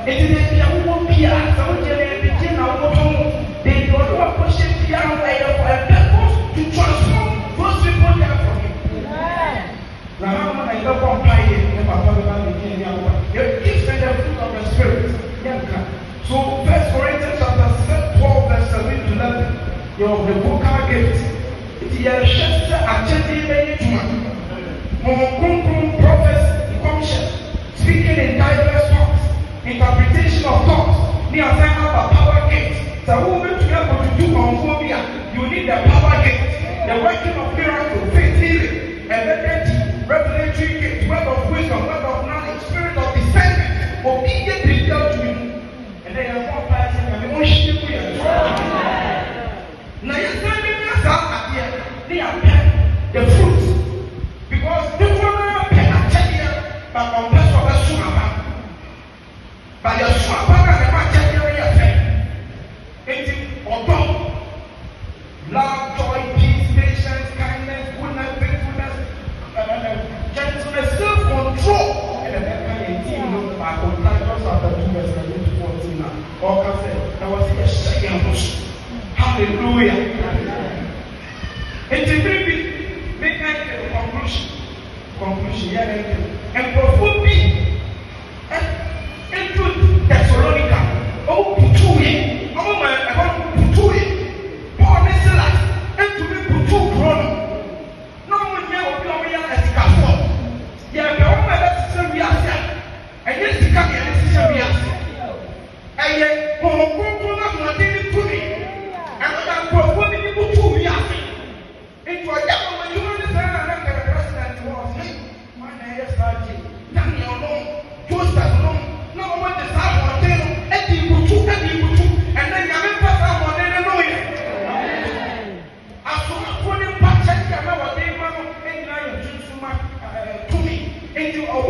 It is a woman Pia, some generation now, they don't want to push it Pia away for a purpose to transform those people there for him. Now, I don't comply with the gifts and the fruit of the Spirit. So, 1 Corinthians chapter 12, verse 7 to 11, the vocal gift. It is a shift actually prophecy, commission, speaking in diverse tongues, interpretation of tongues. Near about power gift. So, who will be able to do homophobia? You need the power gift, the working of miracles, faith, healing, evidence, revelatory gift, word of wisdom, word of knowledge, spirit of discernment, obedient revealed to you. And then you are passing and you won't ship with you. Now you're standing there, they are the fruit. Because the woman can tell you, but on the top of the swamp, by your swamp, and the tell you your thing. It's or love, joy, peace, patience, kindness, goodness, faithfulness, gentleness, self-control. And then 18, I will tell you after 2 verses 11 to 14 now. Or can say, there was a second bush. Hallelujah. It is maybe make a conclusion. And for me, into Thessalonica, oh, Putuye, oh, my Putuye, Paul is like, and to be Putu Chrono. No one here will be over here as Capo. Yeah, the woman that's serious, and yes, the Capitan is serious. And yet, for not did it to me. And I'm performing it to me. Into a devil when you understand that the president was my name is Sergeant Daniel no, Joseph no one is out on them, and then you have a person on them, know it. As soon as one in Pacheco, I know what they want, and I am to me, and you are